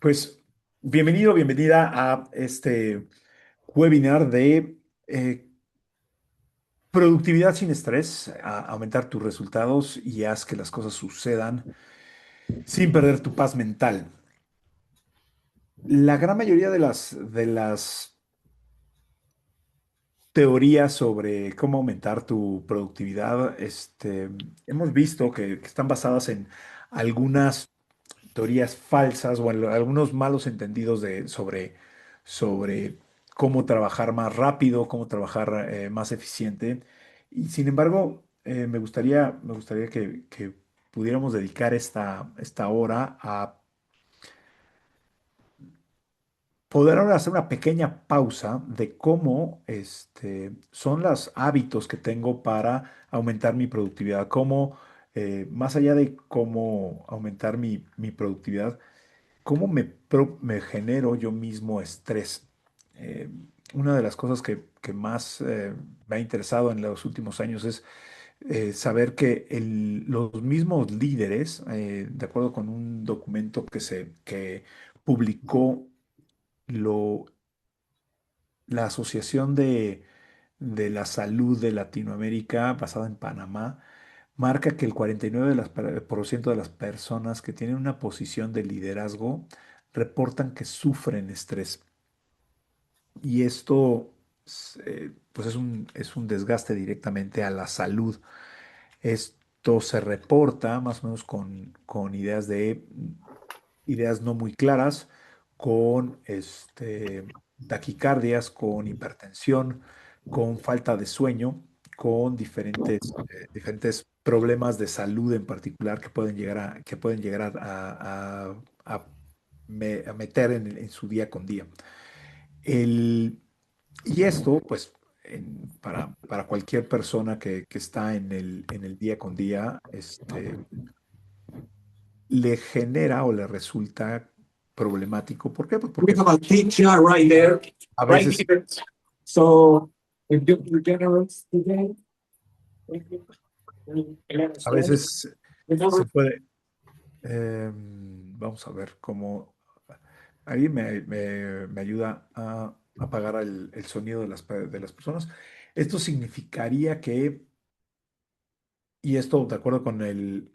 Pues bienvenido, bienvenida a este webinar de productividad sin estrés, a aumentar tus resultados y haz que las cosas sucedan sin perder tu paz mental. La gran mayoría de las teorías sobre cómo aumentar tu productividad, hemos visto que están basadas en algunas teorías falsas o en algunos malos entendidos sobre cómo trabajar más rápido, cómo trabajar más eficiente. Y sin embargo, me gustaría que pudiéramos dedicar esta hora a poder ahora hacer una pequeña pausa de cómo son los hábitos que tengo para aumentar mi productividad, cómo, más allá de cómo aumentar mi productividad, ¿cómo me genero yo mismo estrés? Eh, una de las cosas que más me ha interesado en los últimos años es saber que los mismos líderes, de acuerdo con un documento que publicó lo, la Asociación de la Salud de Latinoamérica, basada en Panamá, marca que el 49% por ciento de las personas que tienen una posición de liderazgo reportan que sufren estrés. Y esto, pues es un desgaste directamente a la salud. Esto se reporta más o menos con ideas no muy claras, con taquicardias, con hipertensión, con falta de sueño, con diferentes problemas de salud en particular que pueden llegar a meter en su día con día. El, y esto, pues, para cualquier persona que está en el día con día, le genera o le resulta problemático. ¿Por qué? Pues We porque have a teacher right there, a right veces, here. So if you generate today, a understand? veces se puede, vamos a ver cómo, ahí me ayuda a apagar el sonido de las personas. Esto significaría que, y esto de acuerdo con el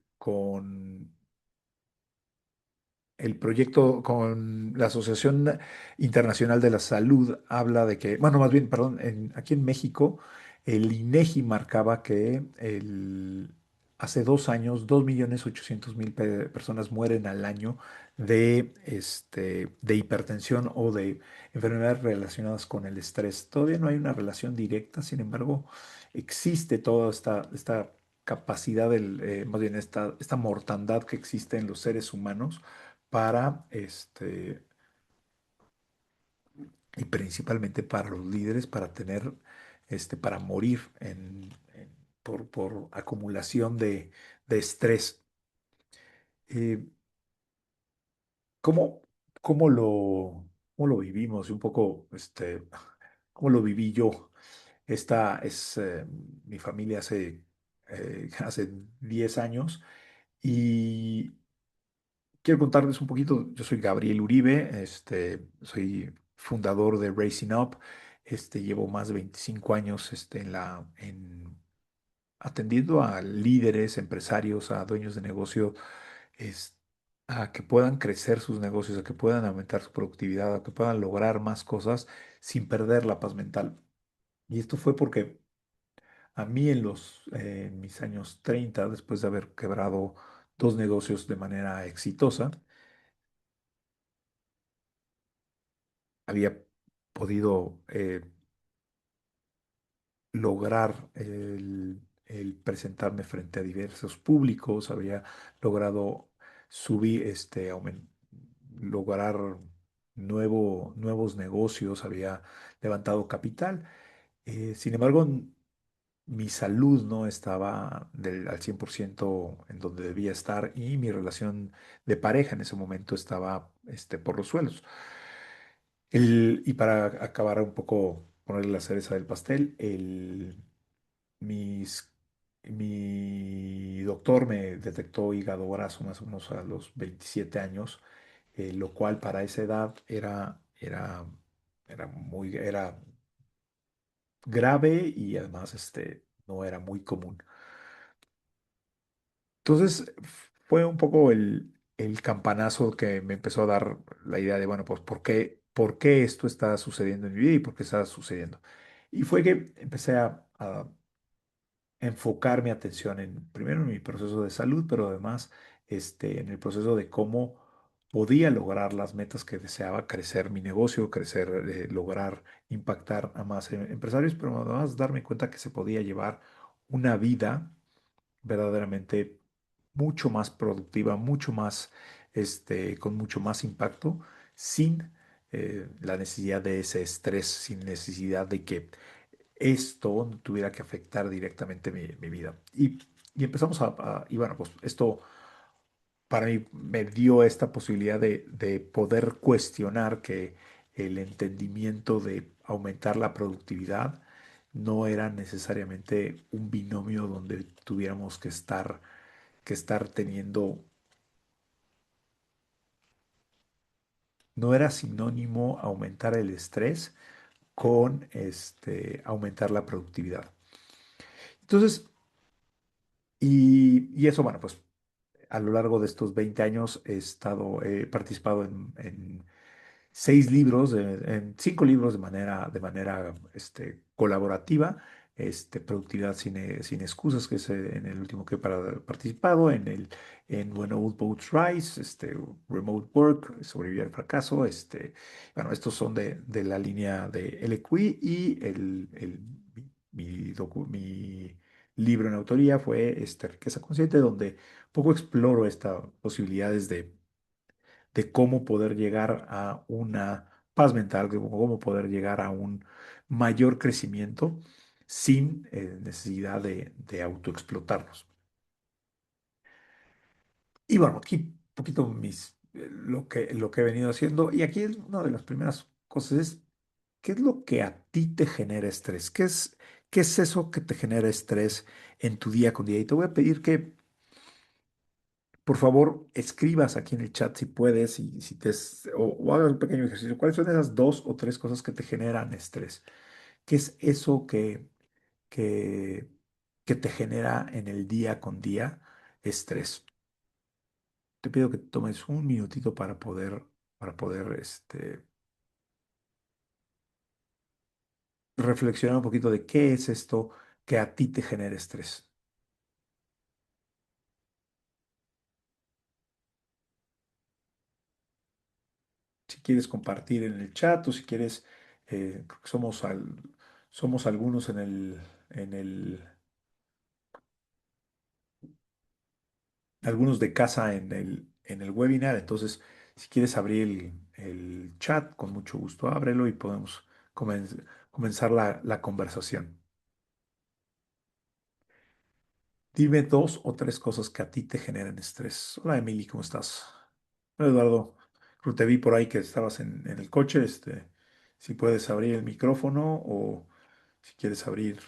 proyecto, con la Asociación Internacional de la Salud, habla de que, bueno, más bien, perdón, aquí en México, el INEGI marcaba que hace 2 años, 2.800.000 personas mueren al año de hipertensión o de enfermedades relacionadas con el estrés. Todavía no hay una relación directa, sin embargo, existe toda esta capacidad, más bien esta mortandad que existe en los seres humanos para, y principalmente para los líderes, para morir por acumulación de estrés. Eh, ¿cómo, cómo lo, cómo lo vivimos? Y un poco, ¿cómo lo viví yo? Esta es mi familia hace 10 años y quiero contarles un poquito. Yo soy Gabriel Uribe, soy fundador de Racing Up. Llevo más de 25 años atendiendo a líderes, empresarios, a dueños de negocio, es- a que puedan crecer sus negocios, a que puedan aumentar su productividad, a que puedan lograr más cosas sin perder la paz mental. Y esto fue porque a mí en mis años 30, después de haber quebrado dos negocios de manera exitosa, había podido lograr el presentarme frente a diversos públicos, había logrado subir, lograr nuevos negocios, había levantado capital. Sin embargo, mi salud no estaba al 100% en donde debía estar y mi relación de pareja en ese momento estaba por los suelos. Y para acabar un poco, ponerle la cereza del pastel, mis, mi doctor me detectó hígado graso más o menos a los 27 años. lo cual para esa edad era grave y además no era muy común. Entonces fue un poco el campanazo que me empezó a dar la idea de, bueno, pues por qué esto está sucediendo en mi vida y por qué está sucediendo? Y fue que empecé a enfocar mi atención primero en mi proceso de salud, pero además en el proceso de cómo podía lograr las metas que deseaba, crecer mi negocio, crecer, lograr impactar a más empresarios, pero además darme cuenta que se podía llevar una vida verdaderamente mucho más productiva, mucho más, con mucho más impacto, sin la necesidad de ese estrés, sin necesidad de que esto no tuviera que afectar directamente mi vida. Y empezamos y bueno, pues esto para mí me dio esta posibilidad de poder cuestionar que el entendimiento de aumentar la productividad no era necesariamente un binomio donde tuviéramos que estar teniendo, no era sinónimo aumentar el estrés con aumentar la productividad. Entonces, y eso, bueno, pues a lo largo de estos 20 años he participado en 6 libros, en 5 libros de manera colaborativa. Productividad sin excusas, que es en el último que he participado, en When Old Boats Rise, Remote Work, Sobrevivir al fracaso. Bueno, estos son de la línea de LQI y mi libro en autoría fue Riqueza Consciente, donde poco exploro estas posibilidades de cómo poder llegar a una paz mental, cómo poder llegar a un mayor crecimiento sin necesidad de autoexplotarnos. Y bueno, aquí un poquito lo que he venido haciendo. Y aquí una de las primeras cosas es, ¿qué es lo que a ti te genera estrés? ¿Qué es eso que te genera estrés en tu día con día? Y te voy a pedir que por favor, escribas aquí en el chat si puedes y si o hagas un pequeño ejercicio. ¿Cuáles son esas 2 o 3 cosas que te generan estrés? ¿Qué es eso que, que te genera en el día con día estrés? Te pido que tomes un minutito para poder reflexionar un poquito de qué es esto que a ti te genera estrés. Si quieres compartir en el chat o si quieres, creo que somos algunos algunos de casa en el webinar. Entonces, si quieres abrir el chat, con mucho gusto ábrelo y podemos comenzar la conversación. Dime 2 o 3 cosas que a ti te generan estrés. Hola Emily, ¿cómo estás? Hola Eduardo, creo que te vi por ahí que estabas en el coche. Si puedes abrir el micrófono o si quieres abrir,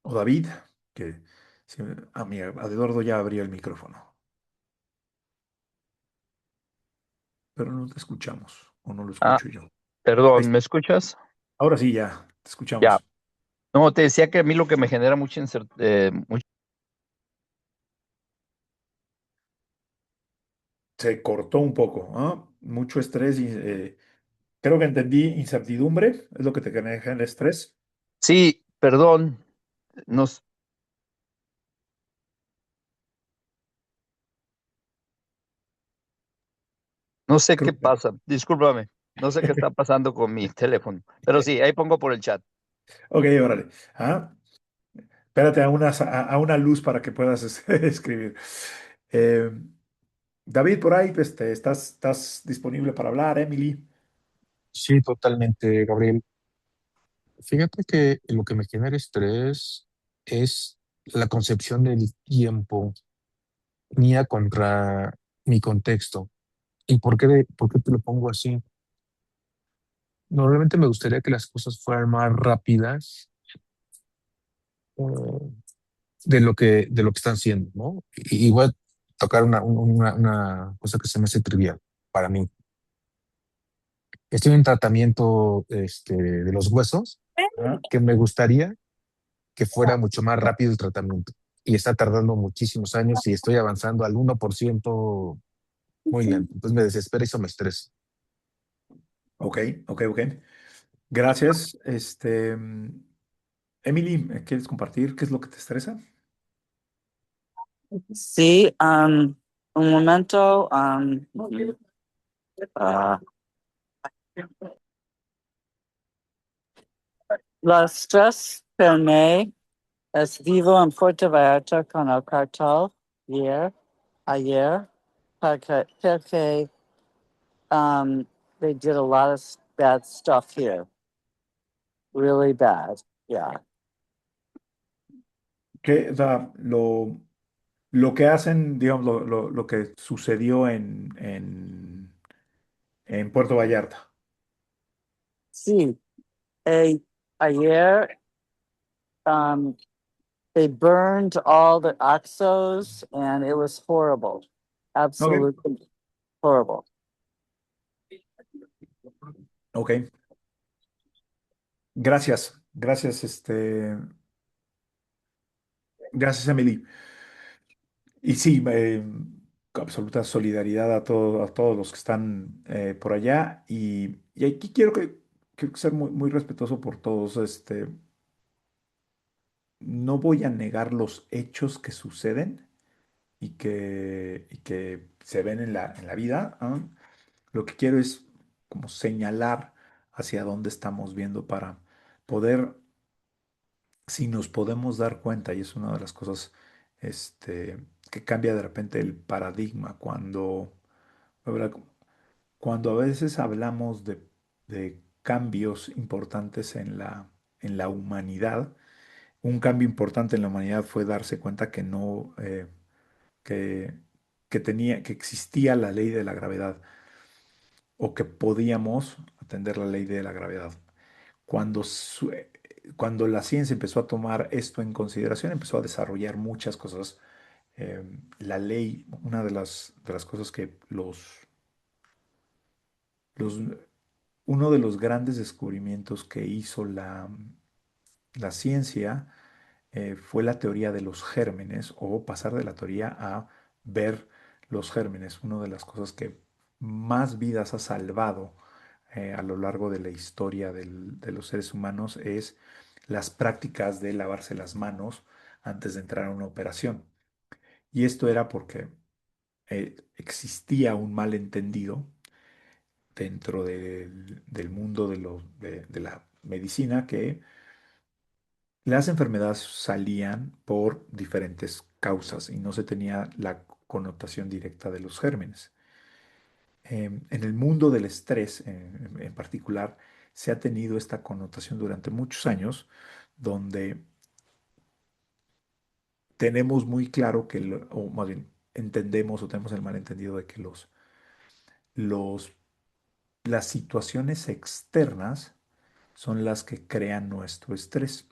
o David, que a Eduardo ya abrió el micrófono, pero no te escuchamos o no lo Ah, escucho yo. Ahí perdón, está. ¿me escuchas? Ahora sí, ya te Ya. escuchamos. No, te decía que a mí lo que me genera Se cortó un poco, ¿ah? Mucho estrés y creo que entendí incertidumbre, es lo que te genera el estrés. Sí, perdón, no, no sé Creo qué que... pasa, discúlpame, no sé qué está pasando con mi teléfono, pero sí, ahí pongo por el chat. Ok, órale. Ah, espérate a una luz para que puedas escribir. Eh, David, por ahí, pues, estás disponible para hablar, Emily. Sí, totalmente, Gabriel. Fíjate que lo que me genera estrés es la concepción del tiempo mía contra mi contexto. ¿Y por qué te lo pongo así? Normalmente me gustaría que las cosas fueran más rápidas de lo que están haciendo, ¿no? Y voy a tocar una cosa que se me hace trivial para mí. Estoy en tratamiento de los huesos, Ah, que me gustaría que fuera mucho más rápido el tratamiento. Y está tardando muchísimos años y estoy avanzando al 1% muy lento. Entonces me desespera y eso me estresa. ok, ok, ok. Gracias. Emily, ¿quieres compartir qué es lo que te estresa? Sí, un momento. Ah, la stress perme es vivo en Puerto Vallarta con el cartel ayer, porque they did a lot of bad stuff here, really bad. Yeah. O sea, lo que hacen, digamos, lo que sucedió en Puerto Vallarta. Sí, ayer um, they burned all the Oxos and it was horrible. Ok, Absolutely horrible. ok. Gracias, gracias, gracias, Emily. Y sí, absoluta solidaridad a todos los que están por allá. Y aquí quiero ser muy, muy respetuoso por todos. No voy a negar los hechos que suceden y que se ven en la vida. ¿Ah? Lo que quiero es como señalar hacia dónde estamos viendo para poder, si nos podemos dar cuenta, y es una de las cosas que cambia de repente el paradigma ¿verdad? Cuando a veces hablamos de cambios importantes en la humanidad. Un cambio importante en la humanidad fue darse cuenta que no, que, que existía la ley de la gravedad o que podíamos atender la ley de la gravedad. Cuando, cuando la ciencia empezó a tomar esto en consideración, empezó a desarrollar muchas cosas. La ley, una de las cosas que los, uno de los grandes descubrimientos que hizo la ciencia fue la teoría de los gérmenes o pasar de la teoría a ver los gérmenes. Una de las cosas que más vidas ha salvado a lo largo de la historia de los seres humanos es las prácticas de lavarse las manos antes de entrar a una operación. Y esto era porque existía un malentendido dentro del mundo de la medicina que las enfermedades salían por diferentes causas y no se tenía la connotación directa de los gérmenes. En el mundo del estrés en particular, se ha tenido esta connotación durante muchos años, donde tenemos muy claro que, o más bien entendemos o tenemos el malentendido de que los, las situaciones externas son las que crean nuestro estrés.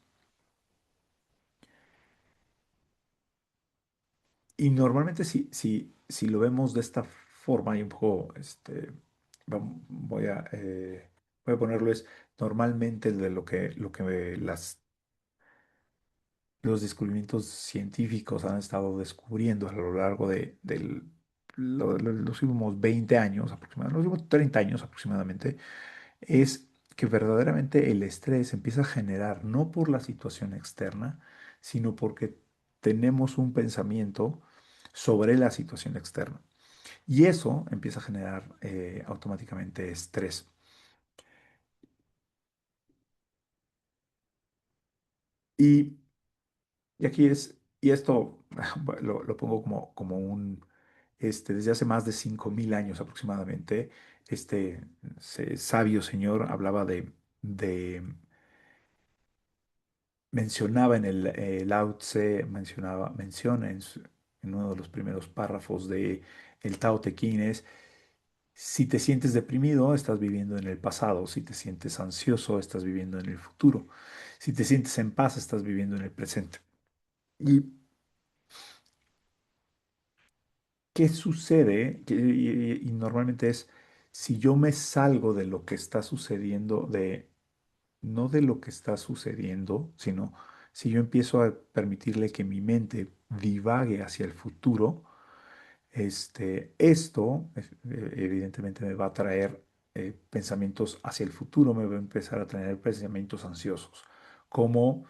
Y normalmente si lo vemos de esta forma y un poco, voy a ponerlo es, normalmente de lo que los descubrimientos científicos han estado descubriendo a lo largo los últimos 20 años aproximadamente, los últimos 30 años aproximadamente, es que verdaderamente el estrés empieza a generar no por la situación externa, sino porque tenemos un pensamiento sobre la situación externa. Y eso empieza a generar automáticamente estrés. Y, y aquí es, y esto lo pongo como desde hace más de 5.000 años aproximadamente, sabio señor hablaba mencionaba en el Lao Tse, menciona en uno de los primeros párrafos de el Tao Te Ching es, si te sientes deprimido, estás viviendo en el pasado, si te sientes ansioso, estás viviendo en el futuro. Si te sientes en paz, estás viviendo en el presente. ¿Y qué sucede? Y normalmente es, si yo me salgo de lo que está sucediendo, no de lo que está sucediendo, sino si yo empiezo a permitirle que mi mente divague hacia el futuro, esto evidentemente me va a traer pensamientos hacia el futuro, me va a empezar a traer pensamientos ansiosos, como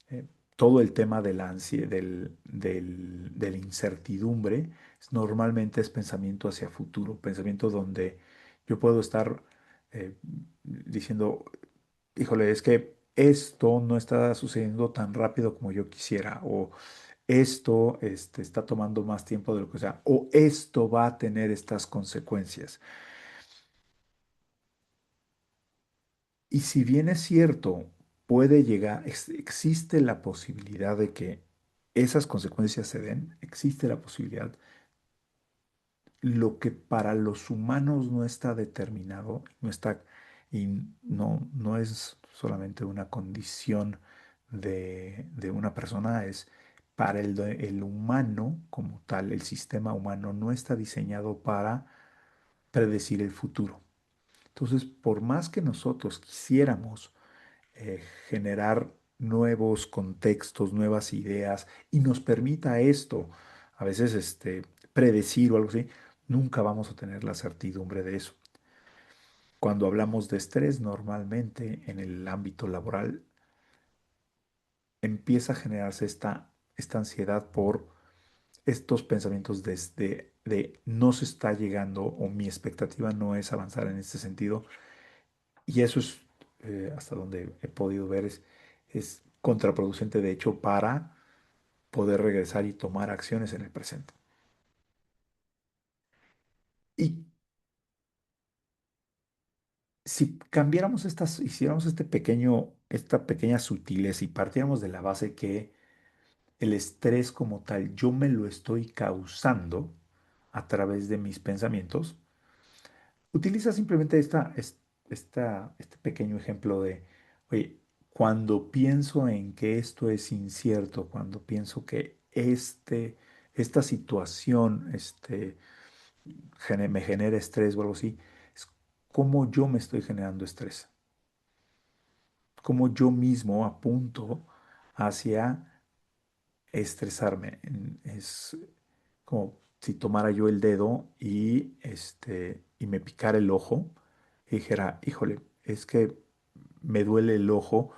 eh, todo el tema de de la incertidumbre, normalmente es pensamiento hacia futuro, pensamiento donde yo puedo estar diciendo, híjole, es que esto no está sucediendo tan rápido como yo quisiera, o esto está tomando más tiempo de lo que sea, o esto va a tener estas consecuencias. Y si bien es cierto, puede llegar, existe la posibilidad de que esas consecuencias se den, existe la posibilidad. Lo que para los humanos no está determinado, no está, y no es solamente una condición de una persona, es para el humano como tal, el sistema humano no está diseñado para predecir el futuro. Entonces, por más que nosotros quisiéramos generar nuevos contextos, nuevas ideas, y nos permita esto, a veces predecir o algo así, nunca vamos a tener la certidumbre de eso. Cuando hablamos de estrés, normalmente en el ámbito laboral empieza a generarse esta ansiedad por estos pensamientos de no se está llegando o mi expectativa no es avanzar en este sentido. Y eso es, hasta donde he podido ver, es contraproducente, de hecho, para poder regresar y tomar acciones en el presente. Y si cambiáramos hiciéramos esta pequeña sutileza y partiéramos de la base que el estrés como tal, yo me lo estoy causando a través de mis pensamientos, utiliza simplemente este pequeño ejemplo de, oye, cuando pienso en que esto es incierto, cuando pienso que esta situación me genera estrés o algo así, es cómo yo me estoy generando estrés, cómo yo mismo apunto hacia estresarme. Es como si tomara yo el dedo y me picara el ojo y dijera, híjole, es que me duele el ojo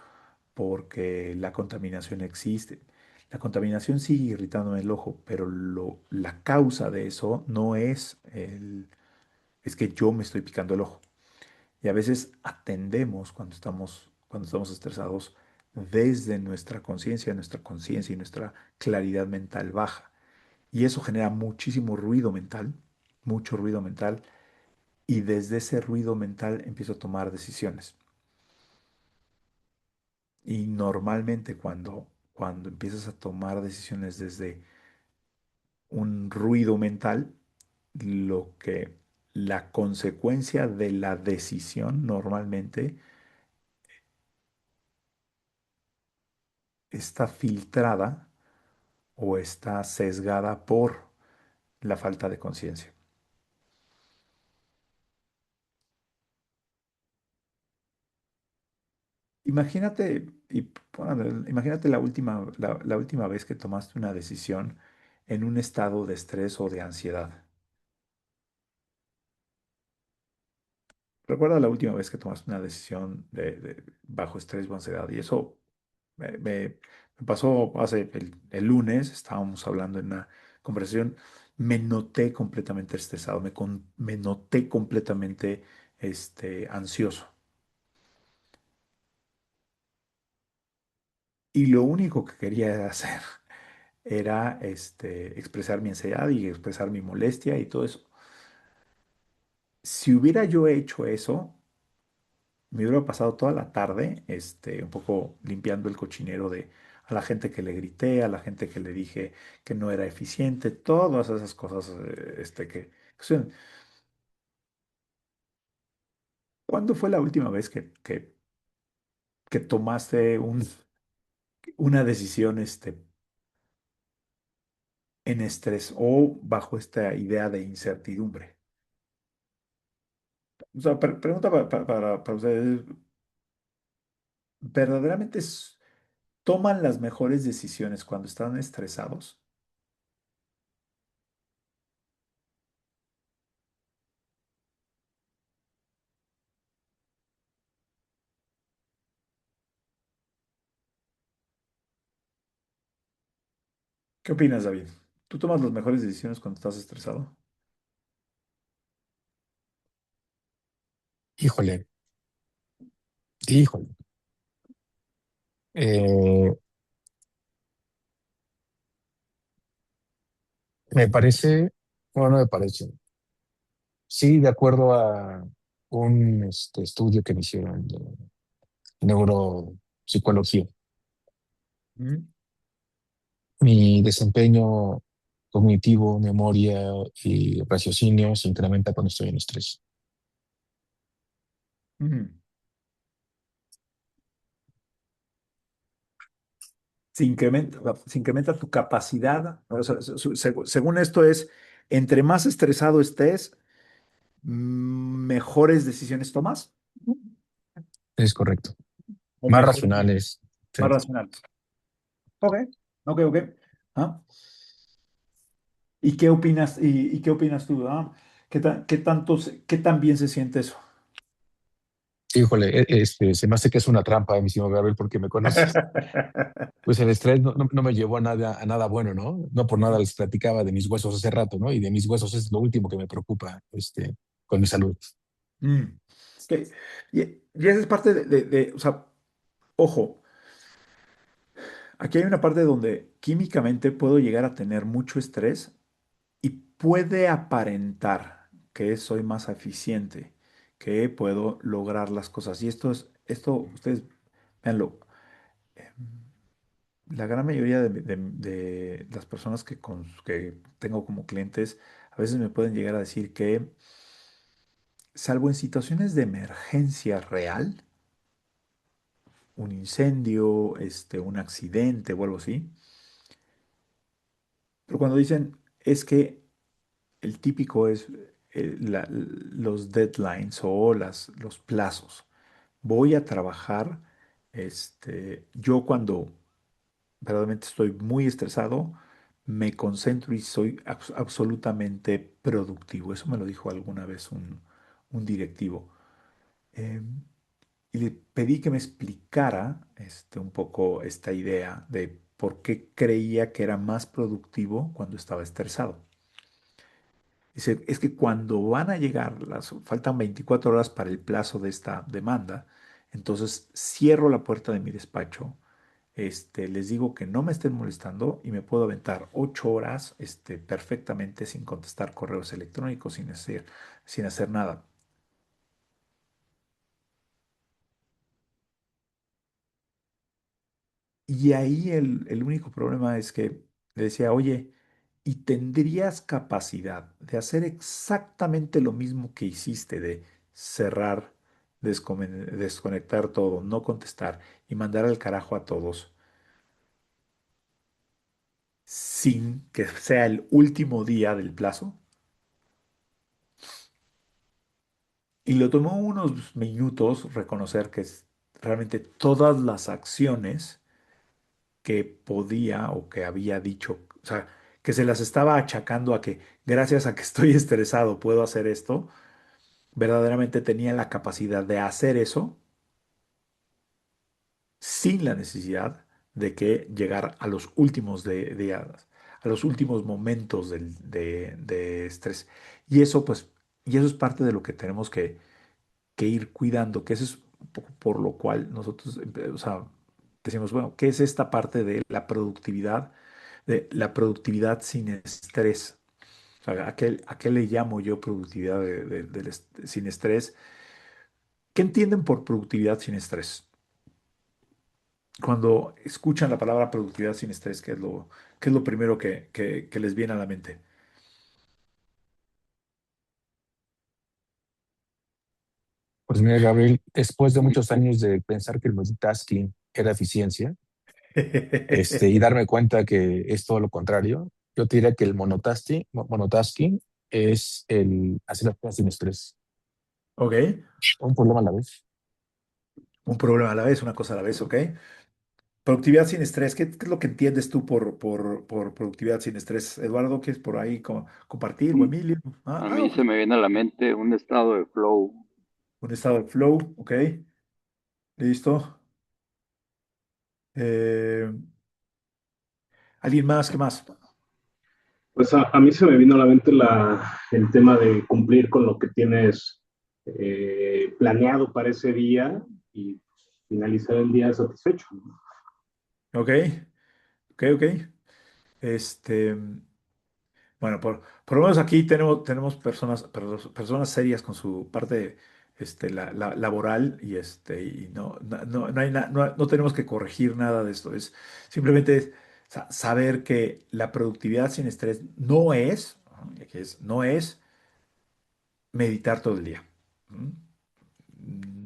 porque la contaminación existe. La contaminación sigue irritándome el ojo, pero la causa de eso no es que yo me estoy picando el ojo. Y a veces atendemos cuando estamos estresados desde nuestra conciencia y nuestra claridad mental baja. Y eso genera muchísimo ruido mental, mucho ruido mental, y desde ese ruido mental empiezo a tomar decisiones. Y normalmente cuando empiezas a tomar decisiones desde un ruido mental, lo que la consecuencia de la decisión normalmente está filtrada o está sesgada por la falta de conciencia. Imagínate, bueno, imagínate la última vez que tomaste una decisión en un estado de estrés o de ansiedad. Recuerda la última vez que tomaste una decisión bajo estrés o ansiedad. Y eso me pasó hace el lunes, estábamos hablando en una conversación, me noté completamente estresado, me noté completamente ansioso. Y lo único que quería hacer era expresar mi ansiedad y expresar mi molestia y todo eso. Si hubiera yo hecho eso, me hubiera pasado toda la tarde, un poco limpiando el cochinero a la gente que le grité, a la gente que le dije que no era eficiente, todas esas cosas, que suceden. ¿Cuándo fue la última vez que que tomaste una decisión en estrés o bajo esta idea de incertidumbre? O sea, pregunta para ustedes, ¿verdaderamente toman las mejores decisiones cuando están estresados? ¿Qué opinas, David? ¿Tú tomas las mejores decisiones cuando estás estresado? Híjole, híjole. Eh, Me parece, bueno, no me parece. Sí, de acuerdo a un estudio que me hicieron de neuropsicología, Mm, mi desempeño cognitivo, memoria y raciocinio se incrementa cuando estoy en estrés. mm. Se incrementa tu capacidad. O sea, según esto es, entre más estresado estés, mejores decisiones tomas Es correcto. o Más mejor, racionales. Sí. más racionales. Ok, ok, ok. ¿Ah? ¿Y qué opinas, y qué opinas tú? ¿Ah? ¿Qué tan bien se siente eso? Híjole, se me hace que es una trampa, mi señor Gabriel, porque me conoces. Pues el estrés no me llevó a nada bueno, ¿no? No por nada les platicaba de mis huesos hace rato, ¿no? Y de mis huesos es lo último que me preocupa, con mi salud. Mm. Ok. Y esa es parte o sea, ojo, aquí hay una parte donde químicamente puedo llegar a tener mucho estrés y puede aparentar que soy más eficiente, que puedo lograr las cosas. Y esto, ustedes, véanlo, la gran mayoría de las personas que tengo como clientes a veces me pueden llegar a decir que, salvo en situaciones de emergencia real, un incendio, un accidente o algo así, pero cuando dicen es que el típico es los deadlines o los plazos. Voy a trabajar, yo cuando verdaderamente estoy muy estresado, me concentro y soy absolutamente productivo. Eso me lo dijo alguna vez un directivo. Em, y le pedí que me explicara un poco esta idea de por qué creía que era más productivo cuando estaba estresado. Dice, es que cuando van a llegar, faltan 24 horas para el plazo de esta demanda, entonces cierro la puerta de mi despacho, les digo que no me estén molestando y me puedo aventar 8 horas, perfectamente sin contestar correos electrónicos, sin hacer nada. Y ahí el único problema es que le decía, oye, ¿y tendrías capacidad de hacer exactamente lo mismo que hiciste de cerrar, desconectar todo, no contestar y mandar al carajo a todos sin que sea el último día del plazo? Y lo tomó unos minutos reconocer que realmente todas las acciones que podía o que había dicho, o sea, que se las estaba achacando a que gracias a que estoy estresado puedo hacer esto, verdaderamente tenía la capacidad de hacer eso sin la necesidad de que llegar a los últimos días, a los últimos momentos de estrés. Y eso, pues, y eso es parte de lo que tenemos que ir cuidando, que eso es un poco por lo cual nosotros, o sea, decimos, bueno, ¿qué es esta parte de la productividad sin estrés? O sea, ¿a qué le llamo yo productividad sin estrés? ¿Qué entienden por productividad sin estrés? Cuando escuchan la palabra productividad sin estrés, ¿qué es lo primero que les viene a la mente? Pues mira, Gabriel, después de muchos años de pensar que el multitasking era eficiencia, y darme cuenta que es todo lo contrario, yo te diría que el monotasking es el hacer las cosas sin estrés, Ok, un problema a la vez. un problema a la vez, una cosa a la vez, ok. Productividad sin estrés, ¿qué es lo que entiendes tú por productividad sin estrés? Eduardo, ¿quieres por ahí compartir? ¿O Mm, Emilio? A Ah, mí ok. se me viene a la mente un estado de flow. Un estado de flow, ok. Listo. Eh, ¿Alguien más? ¿Qué más? Pues a mí se me vino a la mente el tema de cumplir con lo que tienes planeado para ese día y finalizar el día satisfecho. Ok, ok. Este, bueno, por lo menos aquí tenemos personas serias con su parte laboral y, y no hay no tenemos que corregir nada de esto. Es simplemente saber que la productividad sin estrés no es, ¿no? Y aquí no es meditar todo el día. ¿M?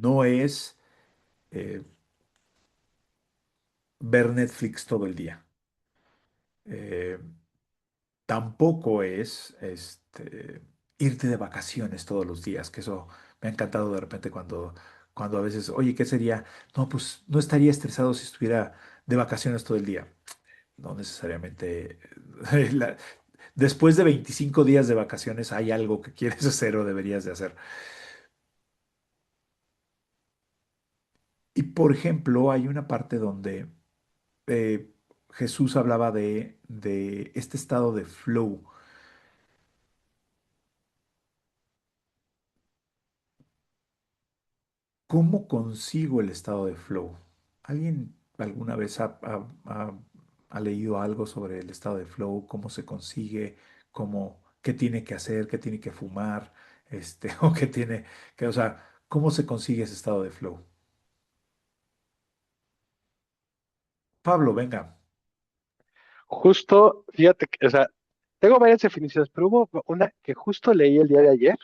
No es eh, ver Netflix todo el día. Eh, Tampoco es irte de vacaciones todos los días, que eso me ha encantado de repente cuando a veces, oye, ¿qué sería? No, pues no estaría estresado si estuviera de vacaciones todo el día. No necesariamente. la- Después de 25 días de vacaciones hay algo que quieres hacer o deberías de hacer. Y por ejemplo, hay una parte donde eh, Jesús hablaba de este estado de flow. ¿Cómo consigo el estado de flow? ¿Alguien alguna vez ha leído algo sobre el estado de flow? ¿Cómo se consigue? ¿Qué tiene que hacer? ¿Qué tiene que fumar? O qué tiene o sea, ¿cómo se consigue ese estado de flow? Pablo, venga. Justo, fíjate, o sea, tengo varias definiciones, pero hubo una que justo leí el día de ayer,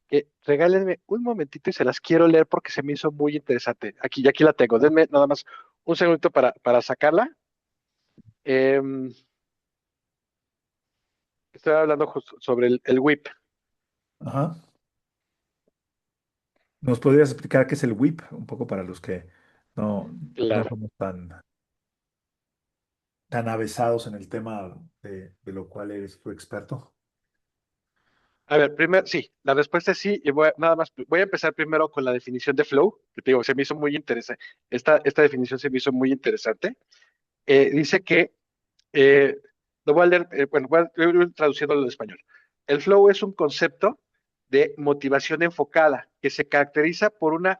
que regálenme un momentito y se las quiero leer porque se me hizo muy interesante. Aquí la tengo. Denme nada más un segundito para sacarla. Em, Estoy hablando justo sobre el WIP. Ajá. ¿Nos podrías explicar qué es el WIP? Un poco para los que no Claro. somos tan avesados en el tema de lo cual eres tu experto. A ver, primero, sí, la respuesta es sí, y nada más, voy a empezar primero con la definición de flow, que te digo, se me hizo muy interesante, esta definición se me hizo muy interesante. Dice que, eh, lo voy a leer, bueno, voy a ir traduciéndolo al español. El flow es un concepto de motivación enfocada que se caracteriza por una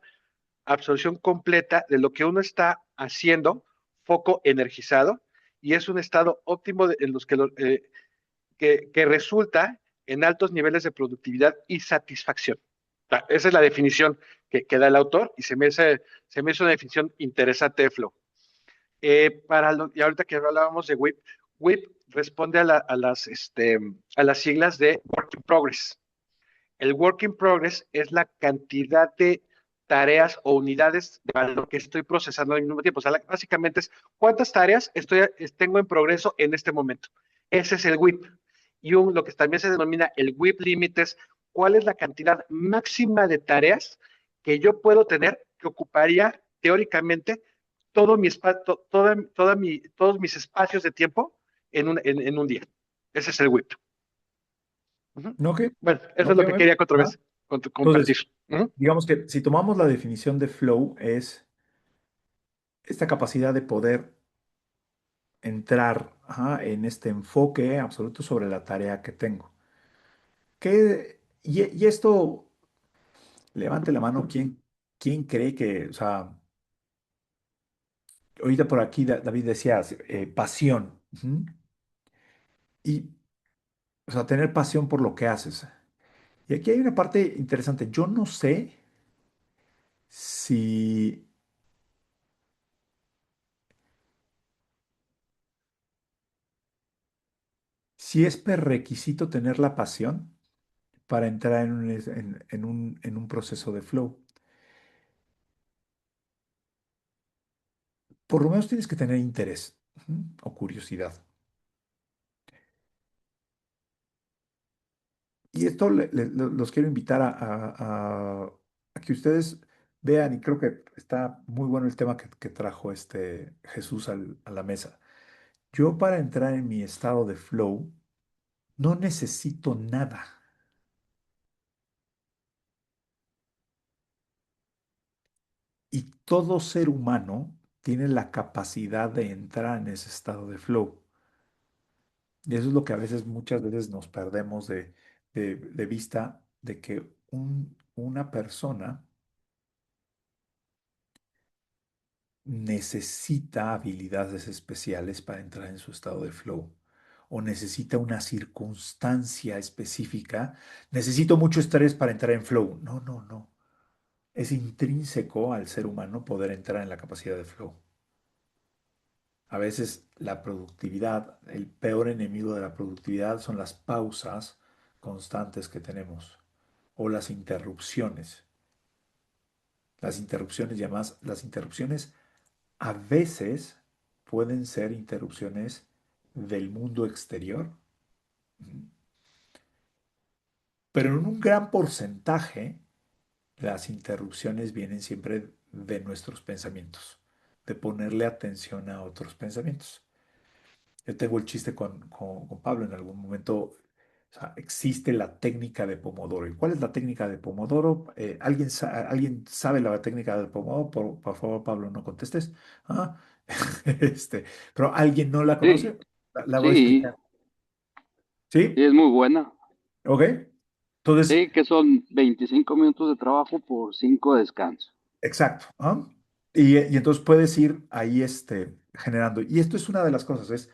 absorción completa de lo que uno está haciendo, foco energizado, y es un estado óptimo en los que resulta en altos niveles de productividad y satisfacción. Esa es la definición que da el autor y se me hizo una definición interesante de flow. Y ahorita que hablábamos de WIP, WIP responde a las siglas de Work in Progress. El Work in Progress es la cantidad de tareas o unidades de valor que estoy procesando al mismo tiempo. O sea, básicamente es cuántas tareas tengo en progreso en este momento. Ese es el WIP. Y lo que también se denomina el WIP Limit es cuál es la cantidad máxima de tareas que yo puedo tener que ocuparía teóricamente todo mi espacio, todos mis espacios de tiempo en un día. Ese es el WIP. Ujú. ¿No qué? Bueno, eso es ¿No lo qué? que quería otra ¿Ah? vez Entonces, compartir. Ujú. digamos que si tomamos la definición de flow es esta capacidad de poder entrar, ajá, en este enfoque absoluto sobre la tarea que tengo. Y esto, levante la mano, ¿quién cree que, o sea, ahorita por aquí David decía, pasión, ujú, y, o sea, tener pasión por lo que haces. Y aquí hay una parte interesante. Yo no sé si, si es prerequisito tener la pasión para entrar en un proceso de flow. por lo menos tienes que tener interés, o curiosidad. Y esto los quiero invitar a que ustedes vean, y creo que está muy bueno el tema que trajo este Jesús a la mesa. Yo para entrar en mi estado de flow no necesito nada. Y todo ser humano tiene la capacidad de entrar en ese estado de flow. Y eso es lo que a veces, muchas veces nos perdemos de vista de que una persona necesita habilidades especiales para entrar en su estado de flow o necesita una circunstancia específica. Necesito mucho estrés para entrar en flow. No, no, no. Es intrínseco al ser humano poder entrar en la capacidad de flow. A veces la productividad, el peor enemigo de la productividad son las pausas constantes que tenemos o las interrupciones. Las interrupciones y además las interrupciones a veces pueden ser interrupciones del mundo exterior, pero en un gran porcentaje las interrupciones vienen siempre de nuestros pensamientos, de ponerle atención a otros pensamientos. Yo tengo el chiste con Pablo en algún momento. O sea, existe la técnica de Pomodoro. ¿Y cuál es la técnica de Pomodoro? ¿Alguien sabe la técnica de Pomodoro? Por favor, Pablo, no contestes. Ah, este, pero ¿alguien no la Sí, conoce? La voy a sí, explicar. sí, ¿Sí? es muy buena. ¿Ok? Entonces, Sí, que son 25 minutos de trabajo por 5 de descanso. exacto. ¿Ah? Y entonces puedes ir ahí generando. Y esto es una de las cosas, es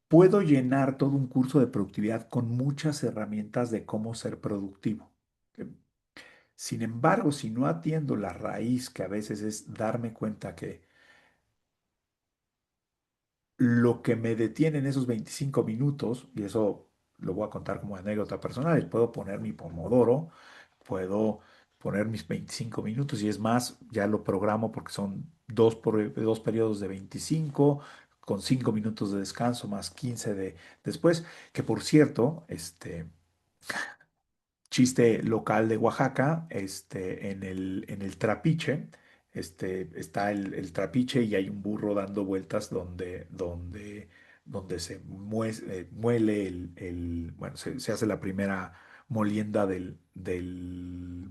puedo llenar todo un curso de productividad con muchas herramientas de cómo ser productivo. ¿Ok? Sin embargo, si no atiendo la raíz, que a veces es darme cuenta que lo que me detiene en esos 25 minutos, y eso lo voy a contar como anécdota personal, es puedo poner mi pomodoro, puedo poner mis 25 minutos y es más, ya lo programo porque son dos periodos de 25 con 5 minutos de descanso más 15 de después, que por cierto, chiste local de Oaxaca, en el Trapiche, está el Trapiche y hay un burro dando vueltas donde muele bueno, se hace la primera molienda del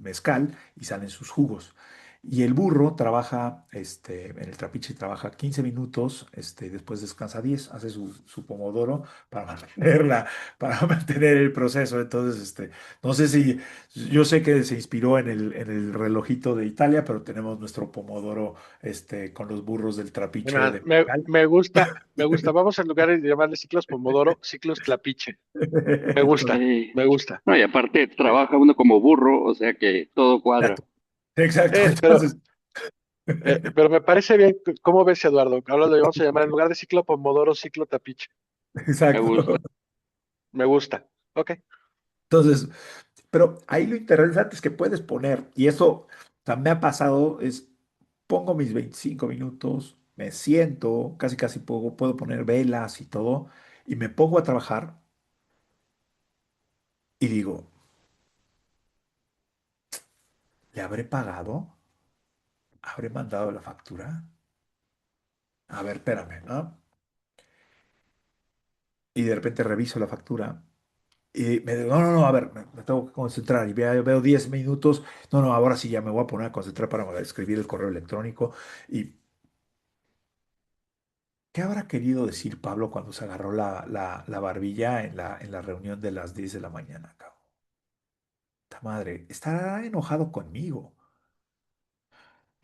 mezcal y salen sus jugos. Y el burro trabaja, en el Trapiche trabaja 15 minutos, después descansa 10, hace su pomodoro para para mantener el proceso. Entonces, no sé si, yo sé que se inspiró en el relojito de Italia, pero tenemos nuestro pomodoro, con los burros del trapiche Mira, de Mezcal. me gusta, me gusta. Vamos en lugar de llamarle ciclos Pomodoro, ciclos Tlapiche. Me gusta, Entonces, Sí. me gusta. No, y aparte trabaja uno como burro, o sea que todo cuadra. exacto, exacto. Pero, Entonces, pero me parece bien. ¿Cómo ves, Eduardo? Ahora lo vamos a llamar en lugar de ciclo Pomodoro, ciclo Tapiche. Me gusta. exacto. Me gusta. Ok. Entonces, pero ahí lo interesante es que puedes poner, y eso me ha pasado, pongo mis 25 minutos, me siento, casi casi puedo poner velas y todo, y me pongo a trabajar y digo, ¿le habré pagado? ¿Habré mandado la factura? A ver, espérame, ¿no? Y de repente reviso la factura y me digo, no, no, no, a ver, me tengo que concentrar. Y veo 10 minutos. No, no, ahora sí ya me voy a poner a concentrar para escribir el correo electrónico. ¿Y qué habrá querido decir Pablo cuando se agarró la barbilla en la reunión de las 10 de la mañana, cabrón? ¡Ta madre! Estará enojado conmigo.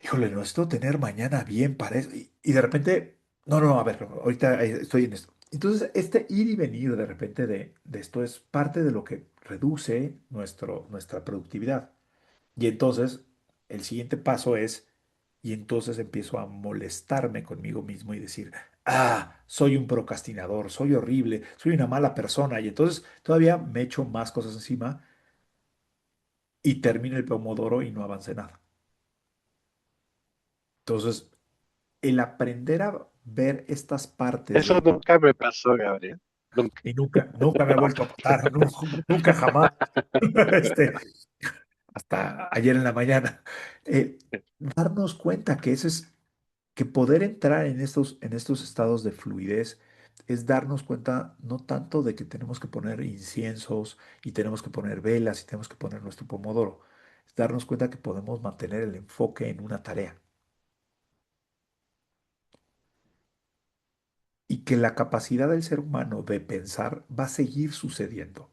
Híjole, necesito tener mañana bien para eso. Y de repente, no, no, no, a ver, ahorita estoy en esto. Entonces, este ir y venir de repente de esto es parte de lo que reduce nuestra productividad. Y entonces, el siguiente paso es, y entonces empiezo a molestarme conmigo mismo y decir, soy un procrastinador, soy horrible, soy una mala persona. Y entonces todavía me echo más cosas encima y termino el pomodoro y no avancé nada. Entonces, el aprender a ver estas partes Eso de, nunca me pasó, Gabriel. Nunca. y nunca me ha vuelto a pasar, nunca jamás, este, hasta ayer en la mañana, darnos cuenta que eso es, que poder entrar en estos estados de fluidez es darnos cuenta no tanto de que tenemos que poner inciensos y tenemos que poner velas y tenemos que poner nuestro pomodoro, es darnos cuenta que podemos mantener el enfoque en una tarea y que la capacidad del ser humano de pensar va a seguir sucediendo.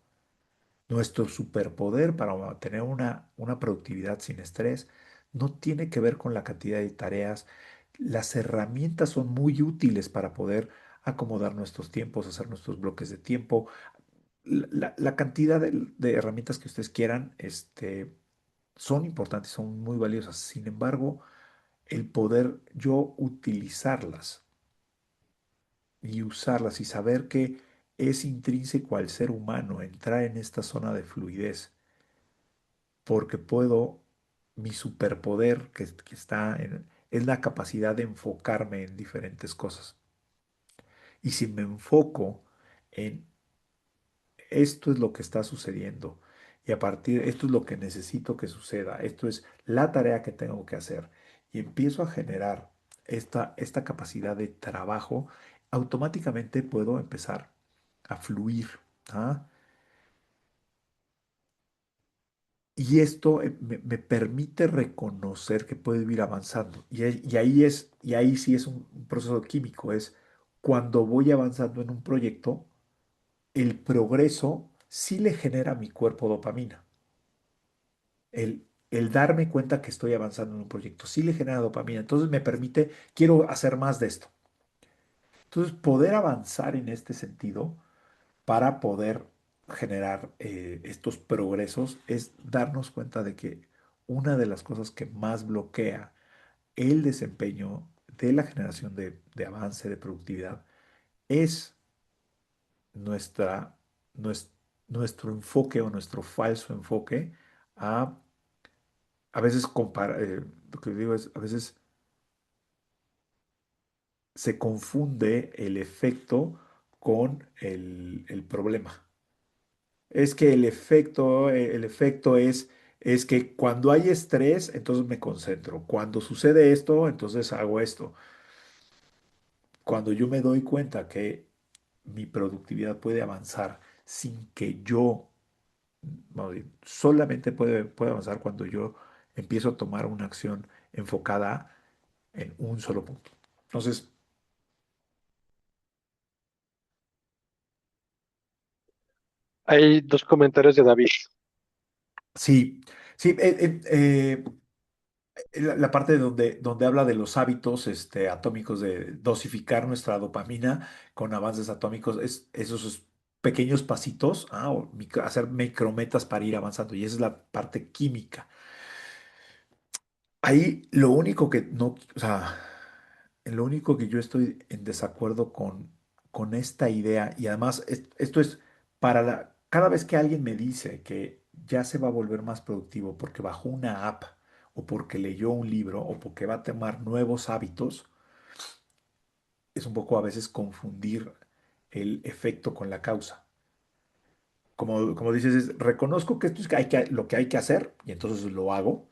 Nuestro superpoder para tener una productividad sin estrés no tiene que ver con la cantidad de tareas. Las herramientas son muy útiles para poder acomodar nuestros tiempos, hacer nuestros bloques de tiempo. La cantidad de herramientas que ustedes quieran, son importantes, son muy valiosas. Sin embargo, el poder yo utilizarlas y usarlas y saber que es intrínseco al ser humano entrar en esta zona de fluidez porque puedo, mi superpoder que está es la capacidad de enfocarme en diferentes cosas. Y si me enfoco en esto es lo que está sucediendo y a partir de esto es lo que necesito que suceda, esto es la tarea que tengo que hacer y empiezo a generar esta capacidad de trabajo, automáticamente puedo empezar a fluir. ¿Ah? Y esto me permite reconocer que puedo ir avanzando. Y ahí sí es un proceso químico. Es cuando voy avanzando en un proyecto, el progreso sí le genera a mi cuerpo dopamina. El darme cuenta que estoy avanzando en un proyecto sí le genera dopamina. Entonces me permite, quiero hacer más de esto. Entonces, poder avanzar en este sentido para poder generar estos progresos es darnos cuenta de que una de las cosas que más bloquea el desempeño de la generación de avance, de productividad, es nuestra, nues- nuestro enfoque o nuestro falso enfoque a, a veces lo que digo es, a veces se confunde el efecto con el problema. Es que el efecto es que cuando hay estrés, entonces me concentro. Cuando sucede esto, entonces hago esto. Cuando yo me doy cuenta que mi productividad puede avanzar sin que yo, vamos a decir, solamente puede avanzar cuando yo empiezo a tomar una acción enfocada en un solo punto. Entonces, Hay dos comentarios de David. sí, sí, la parte donde habla de los hábitos atómicos, de dosificar nuestra dopamina con avances atómicos, es esos pequeños pasitos, o hacer micrometas para ir avanzando, y esa es la parte química. Ahí lo único que no, o sea, lo único que yo estoy en desacuerdo con esta idea, y además esto es cada vez que alguien me dice que ya se va a volver más productivo porque bajó una app o porque leyó un libro o porque va a tomar nuevos hábitos, es un poco a veces confundir el efecto con la causa. Como dices, reconozco que esto es lo que hay que hacer y entonces lo hago,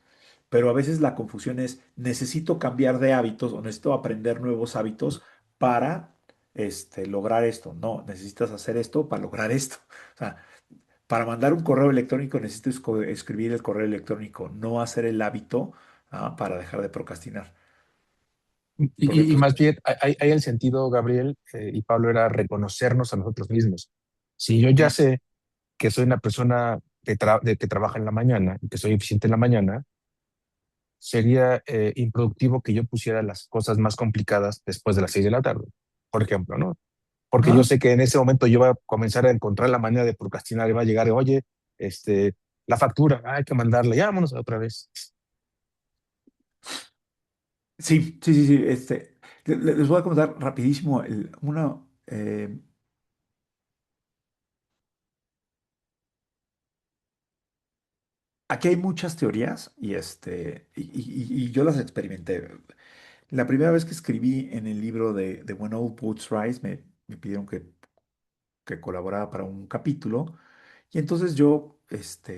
pero a veces la confusión es necesito cambiar de hábitos o necesito aprender nuevos hábitos para lograr esto. No, necesitas hacer esto para lograr esto. O sea, para mandar un correo electrónico necesito escribir el correo electrónico, no hacer el hábito, para dejar de procrastinar. Porque Y entonces, más bien, hay el sentido, Gabriel y Pablo, era reconocernos a nosotros mismos. Si yo ya sé que soy una persona que trabaja en la mañana y que soy eficiente en la mañana, sería improductivo que yo pusiera las cosas más complicadas después de las 6 de la tarde, por ejemplo, ¿no? Porque yo ajá. sé que en ese momento yo voy a comenzar a encontrar la manera de procrastinar y va a llegar, oye, este, la factura, hay que mandarla, ya vámonos otra vez. Sí, sí, sí, sí. Les voy a comentar rapidísimo aquí hay muchas teorías y yo las experimenté. La primera vez que escribí en el libro de When Old Boots Rise, me pidieron que colaborara para un capítulo. Y entonces yo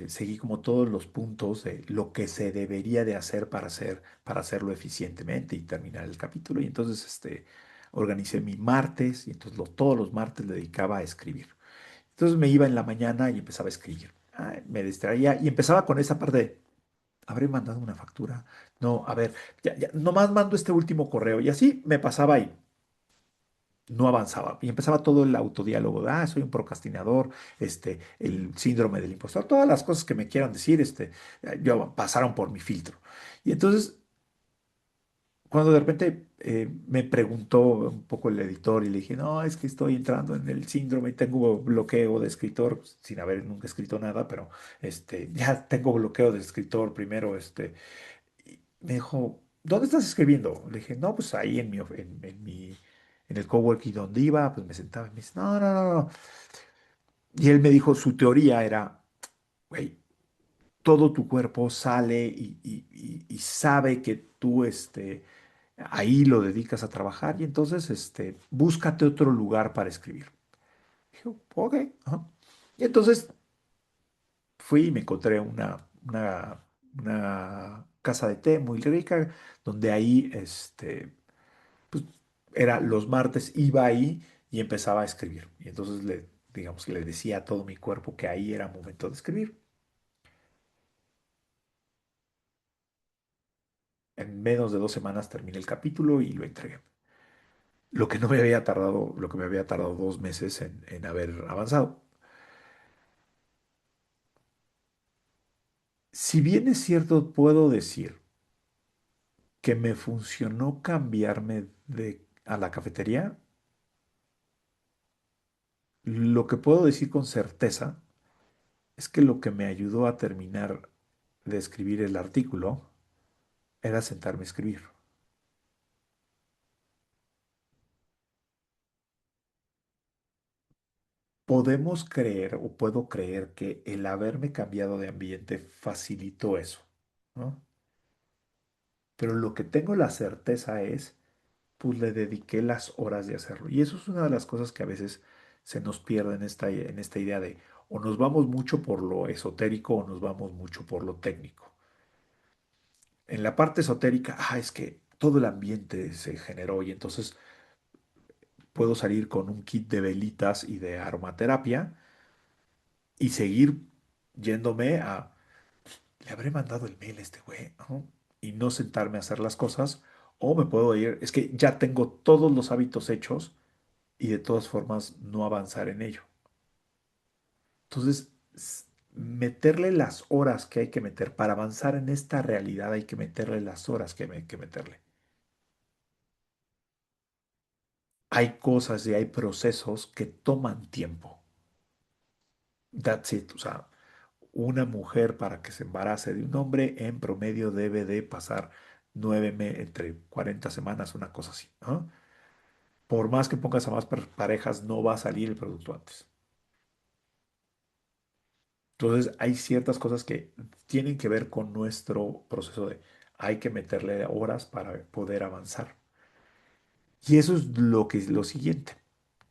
seguí como todos los puntos de lo que se debería de hacer para hacerlo eficientemente y terminar el capítulo. Y entonces organicé mi martes y entonces todos los martes le dedicaba a escribir. Entonces me iba en la mañana y empezaba a escribir. Me distraía y empezaba con esa parte de, ¿habré mandado una factura? No, a ver, ya, nomás mando este último correo. Y así me pasaba ahí, no avanzaba. Y empezaba todo el autodiálogo de, soy un procrastinador, el síndrome del impostor, todas las cosas que me quieran decir, yo pasaron por mi filtro. Y entonces, cuando de repente me preguntó un poco el editor y le dije, no, es que estoy entrando en el síndrome y tengo bloqueo de escritor, sin haber nunca escrito nada, pero ya tengo bloqueo de escritor primero, y me dijo, ¿dónde estás escribiendo? Le dije, no, pues ahí en el coworking donde iba, pues me sentaba y me dice, no, no, no, no. Y él me dijo, su teoría era, güey, todo tu cuerpo sale y sabe que tú, ahí lo dedicas a trabajar y entonces, búscate otro lugar para escribir. Dije, ok, ajá. Y entonces fui y me encontré una casa de té muy rica, donde ahí, pues era los martes, iba ahí y empezaba a escribir. Y entonces digamos, le decía a todo mi cuerpo que ahí era momento de escribir. En menos de 2 semanas terminé el capítulo y lo entregué. Lo que me había tardado 2 meses en haber avanzado. Si bien es cierto, puedo decir que me funcionó cambiarme a la cafetería, lo que puedo decir con certeza es que lo que me ayudó a terminar de escribir el artículo era sentarme a escribir. Podemos creer o puedo creer que el haberme cambiado de ambiente facilitó eso, ¿no? Pero lo que tengo la certeza es, pues le dediqué las horas de hacerlo. Y eso es una de las cosas que a veces se nos pierde en esta idea de o nos vamos mucho por lo esotérico o nos vamos mucho por lo técnico. En la parte esotérica, es que todo el ambiente se generó y entonces puedo salir con un kit de velitas y de aromaterapia y seguir yéndome le habré mandado el mail a este güey, ¿no? Y no sentarme a hacer las cosas, o me puedo ir, es que ya tengo todos los hábitos hechos y de todas formas no avanzar en ello. Entonces, meterle las horas que hay que meter para avanzar en esta realidad, hay que meterle las horas que hay que meterle. Hay cosas y hay procesos que toman tiempo. That's it. O sea, una mujer para que se embarace de un hombre en promedio debe de pasar entre 40 semanas, una cosa así, ¿no? Por más que pongas a más parejas, no va a salir el producto antes. Entonces, hay ciertas cosas que tienen que ver con nuestro proceso de hay que meterle horas para poder avanzar. Y eso es lo siguiente.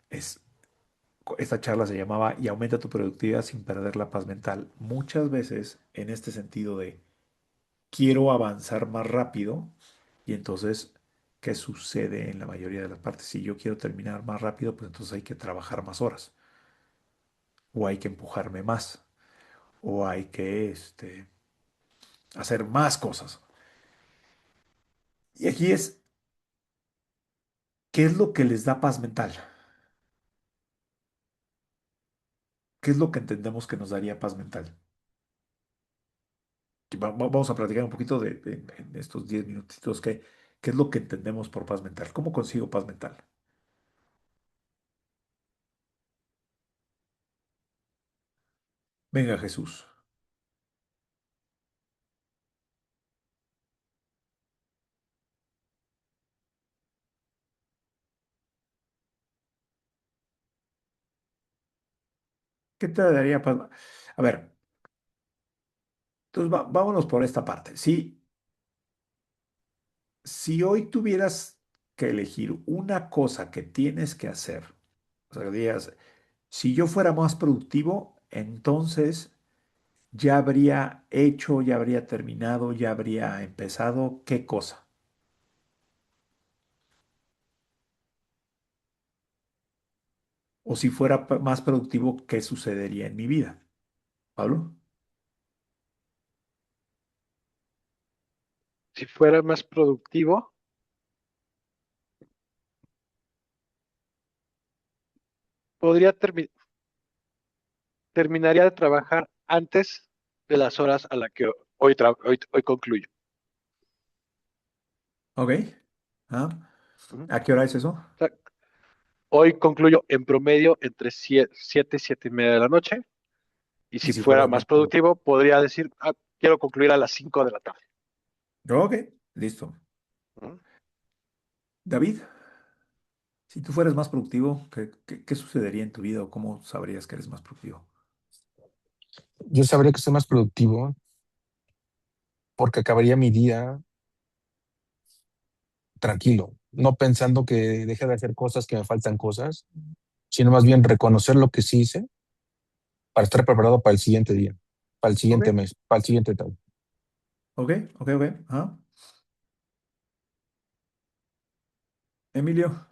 Es, esta charla se llamaba y aumenta tu productividad sin perder la paz mental. Muchas veces en este sentido de quiero avanzar más rápido y entonces, ¿qué sucede en la mayoría de las partes? Si yo quiero terminar más rápido, pues entonces hay que trabajar más horas o hay que empujarme más o hay que hacer más cosas. Y aquí es, ¿qué es lo que les da paz mental? ¿Qué es lo que entendemos que nos daría paz mental? Que vamos a platicar un poquito en estos 10 minutitos, ¿qué es lo que entendemos por paz mental? ¿Cómo consigo paz mental? Venga, Jesús. ¿Qué te daría paz? A ver, entonces vámonos por esta parte. Sí, Si hoy tuvieras que elegir una cosa que tienes que hacer, o sea, que digas, si yo fuera más productivo, entonces ya habría hecho, ya habría terminado, ya habría empezado, ¿qué cosa? O si fuera más productivo, ¿qué sucedería en mi vida? ¿Pablo? Si fuera más productivo, podría terminaría de trabajar antes de las horas a las que hoy concluyo. Ok. ¿Ah? Ujú. ¿A qué hora es eso? O sea, hoy concluyo en promedio entre 7 y 7:30 de la noche. Y Y si si fuera fueras más más productivo. productivo, podría decir, quiero concluir a las 5 de la tarde. Ok, listo. Ujú. David, si tú fueras más productivo, ¿qué sucedería en tu vida o cómo sabrías que eres más productivo? Yo sabría que soy más productivo porque acabaría mi día tranquilo, no pensando que deje de hacer cosas, que me faltan cosas, sino más bien reconocer lo que sí hice para estar preparado para el siguiente día, para el Ok, siguiente mes, para el siguiente tal. ok, ok, ok. Ajá. Emilio,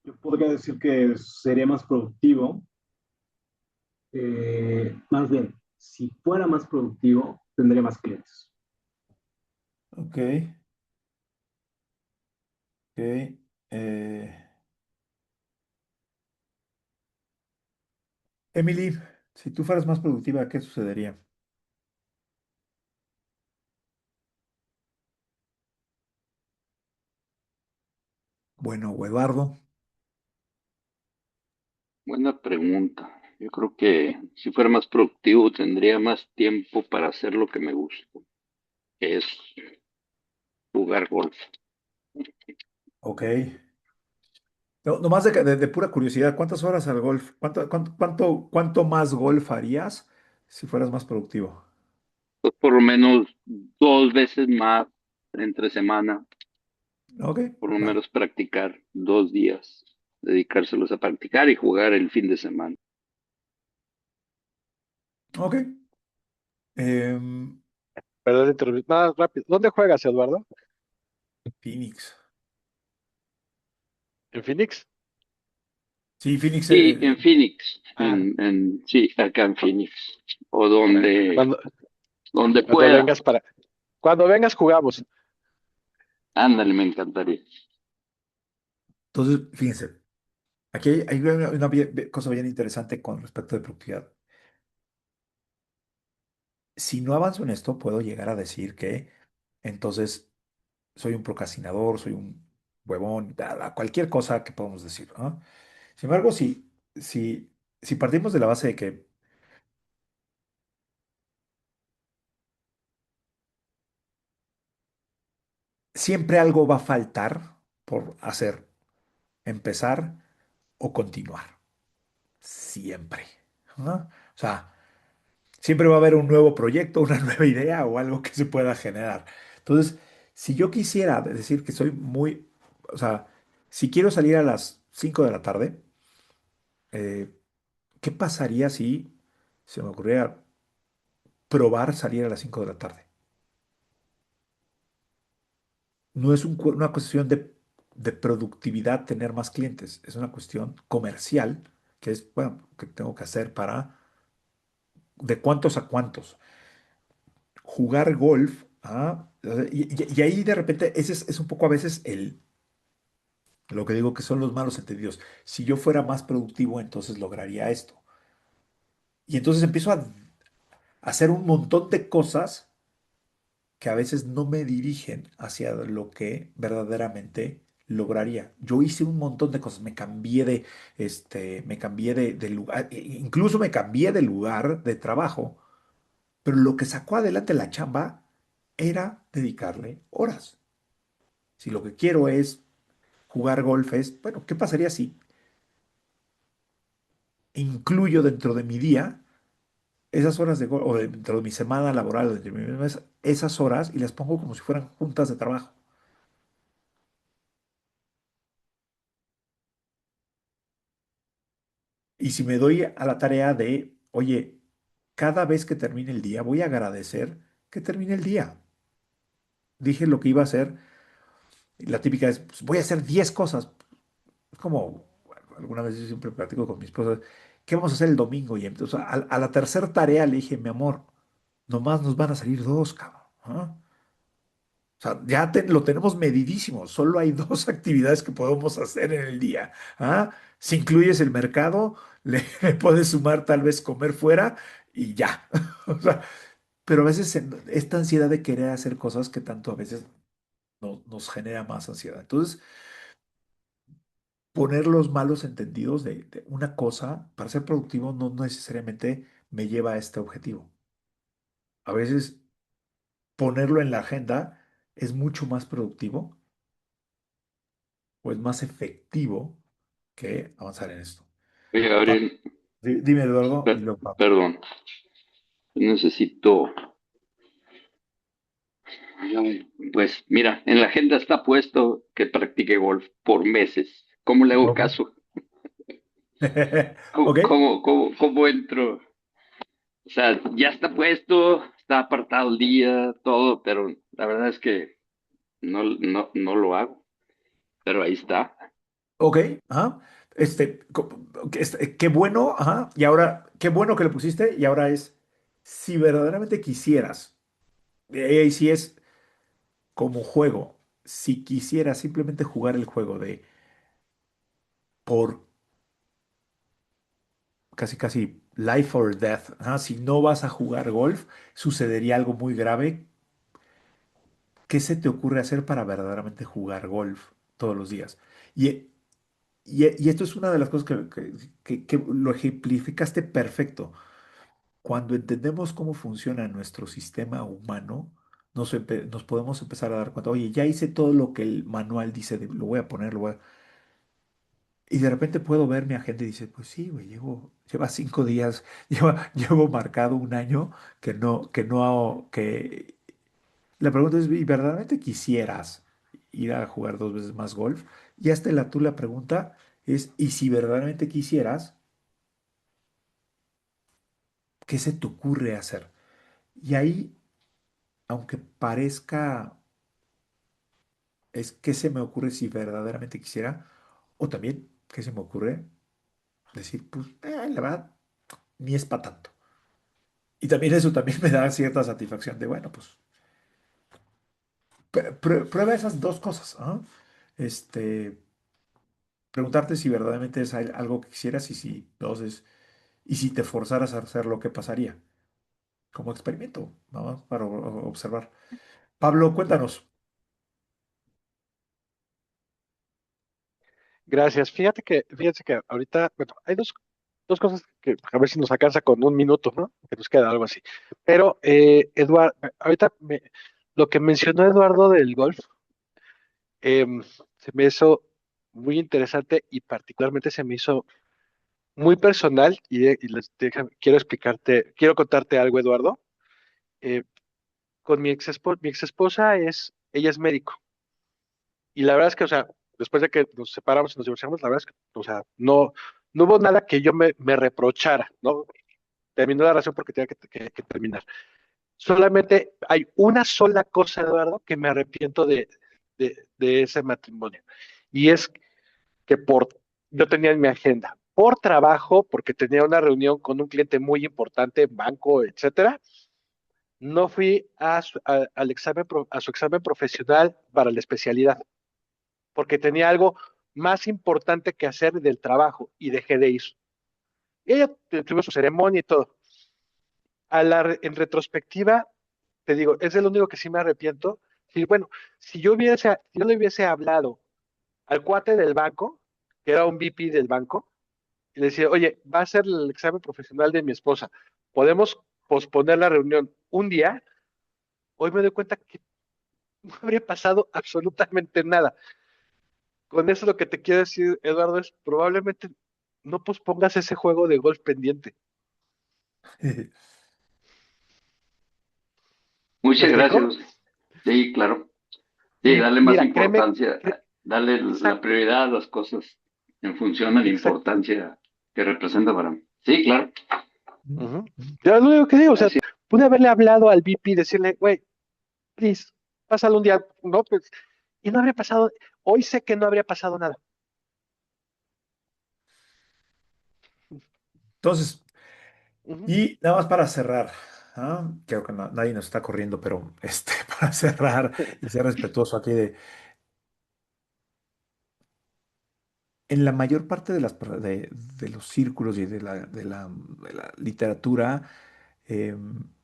Yo podría decir que sería más productivo. Más bien, si fuera más productivo, tendría más clientes. ok, ok. eh, Emily, si tú fueras más productiva, ¿qué sucedería? Bueno, o Eduardo. Buena pregunta. Yo creo que si fuera más productivo tendría más tiempo para hacer lo que me gusta, que es jugar golf. Ok. No, nomás de pura curiosidad, ¿cuántas horas al golf? ¿Cuánto más golf harías si fueras más productivo? Pues por lo menos 2 veces más entre semana, Ok, por lo va. menos practicar 2 días, dedicárselos a practicar y jugar el fin de semana. Ok. Em, Perdón, más rápido. ¿Dónde juegas, Eduardo? Phoenix. ¿En Phoenix? Sí, Phoenix. Sí, en Phoenix, Ah, sí, acá en Phoenix, o donde cuando pueda. vengas para, cuando vengas jugamos. Ándale, me encantaría. Entonces, fíjense, aquí hay una cosa bien interesante con respecto de productividad. Si no avanzo en esto, puedo llegar a decir que entonces soy un procrastinador, soy un huevón, cualquier cosa que podamos decir, ¿no? Sin embargo, si, si partimos de la base de que siempre algo va a faltar por hacer, empezar o continuar, siempre, ¿no? O sea, siempre va a haber un nuevo proyecto, una nueva idea o algo que se pueda generar. Entonces, si yo quisiera decir que soy muy, o sea, si quiero salir a las 5 de la tarde, eh, ¿qué pasaría si se me ocurriera probar salir a las 5 de la tarde? No es una cuestión de productividad tener más clientes, es una cuestión comercial, que es, bueno, que tengo que hacer para, de cuántos a cuántos. Jugar golf, y ahí de repente, ese es un poco a veces lo que digo que son los malos entendidos. Si yo fuera más productivo, entonces lograría esto. Y entonces empiezo a hacer un montón de cosas que a veces no me dirigen hacia lo que verdaderamente lograría. Yo hice un montón de cosas, me cambié de lugar, incluso me cambié de lugar de trabajo, pero lo que sacó adelante la chamba era dedicarle horas. Si lo que quiero es jugar golf, bueno, ¿qué pasaría si incluyo dentro de mi día esas horas de golf, o dentro de mi semana laboral, o dentro de mi mes, esas horas y las pongo como si fueran juntas de trabajo? Y si me doy a la tarea de, oye, cada vez que termine el día, voy a agradecer que termine el día. Dije lo que iba a hacer. Y la típica es, pues, voy a hacer 10 cosas. Es como, bueno, alguna vez yo siempre platico con mi esposa, ¿qué vamos a hacer el domingo? Y entonces a la tercera tarea le dije, mi amor, nomás nos van a salir dos, cabrón. ¿Ah? O sea, ya lo tenemos medidísimo. Solo hay dos actividades que podemos hacer en el día. ¿Ah? Si incluyes el mercado, le, le puedes sumar tal vez comer fuera y ya. O sea, pero a veces esta ansiedad de querer hacer cosas que tanto a veces nos genera más ansiedad. Entonces, poner los malos entendidos de una cosa para ser productivo no necesariamente me lleva a este objetivo. A veces ponerlo en la agenda es mucho más productivo o es más efectivo que avanzar en esto. Oye, Gabriel, Dime, Eduardo, y per- luego Pablo. perdón, necesito, ay, pues mira, en la agenda está puesto que practique golf por meses. ¿Cómo le hago Ok. caso? Ok. ¿Cómo entro? O sea, ya está puesto, está apartado el día, todo, pero la verdad es que no lo hago, pero ahí está. Ok. Ajá. Qué bueno, ajá. Y ahora, qué bueno que le pusiste. Y ahora es, si verdaderamente quisieras, y si es como juego, si quisieras simplemente jugar el juego de por casi casi life or death, ajá, si no vas a jugar golf, sucedería algo muy grave. ¿Qué se te ocurre hacer para verdaderamente jugar golf todos los días? Y, y esto es una de las cosas que lo ejemplificaste perfecto. Cuando entendemos cómo funciona nuestro sistema humano, nos podemos empezar a dar cuenta, oye, ya hice todo lo que el manual dice, lo voy a poner, y de repente puedo ver mi agenda y dice, pues sí, güey, lleva 5 días, llevo marcado un año que la pregunta es, ¿y verdaderamente quisieras ir a jugar 2 veces más golf? Y hasta tú la pregunta es, ¿y si verdaderamente quisieras, qué se te ocurre hacer? Y ahí, aunque parezca, es qué se me ocurre si verdaderamente quisiera, o también, ¿qué se me ocurre? Decir, pues, la verdad, ni es para tanto. Y también eso también me da cierta satisfacción de, bueno, pues, prueba esas dos cosas, ¿ah? Este, preguntarte si verdaderamente es algo que quisieras y si, dos, y si te forzaras a hacerlo, ¿qué pasaría? Como experimento, ¿no? Para observar. Pablo, cuéntanos. Gracias. Fíjense que ahorita, bueno, hay dos cosas que a ver si nos alcanza con un minuto, ¿no? Que nos queda algo así. Pero, Eduardo, lo que mencionó Eduardo del golf, se me hizo muy interesante y particularmente se me hizo muy personal quiero contarte algo, Eduardo. Eh, con mi ex esposa ella es médico y la verdad es que, o sea, después de que nos separamos y nos divorciamos, la verdad es que, o sea, no hubo nada que yo me reprochara, ¿no? Terminó la relación porque tenía que terminar. Solamente hay una sola cosa, Eduardo, que me arrepiento de ese matrimonio. Y es que yo tenía en mi agenda, por trabajo, porque tenía una reunión con un cliente muy importante, banco, etcétera, no fui a su examen profesional para la especialidad, porque tenía algo más importante que hacer del trabajo y dejé de ir. Y ella tuvo su ceremonia y todo. En retrospectiva, te digo, es el único que sí me arrepiento. Y bueno, si yo le hubiese hablado al cuate del banco, que era un VP del banco, y le decía, oye, va a ser el examen profesional de mi esposa, ¿podemos posponer la reunión un día? Hoy me doy cuenta que no habría pasado absolutamente nada. Con eso lo que te quiero decir, Eduardo, es probablemente no pospongas ese juego de golf pendiente. ¿Me Muchas explico? gracias. Sí, claro. Sí, Y darle más mira, importancia, darle la exacto, prioridad a las cosas en función a la exacto, importancia que representa para mí. Sí, claro. Ujú. Yo lo único que digo, o sea, Así. pude haberle hablado al VP y decirle, güey, please, pásalo un día, ¿no? Pues, y no habría pasado, hoy sé que no habría pasado nada. Entonces, Ujú. y nada más para cerrar, ¿ah? Creo que nadie nos está corriendo, pero para cerrar y ser respetuoso aquí en la mayor parte de los círculos y de la literatura,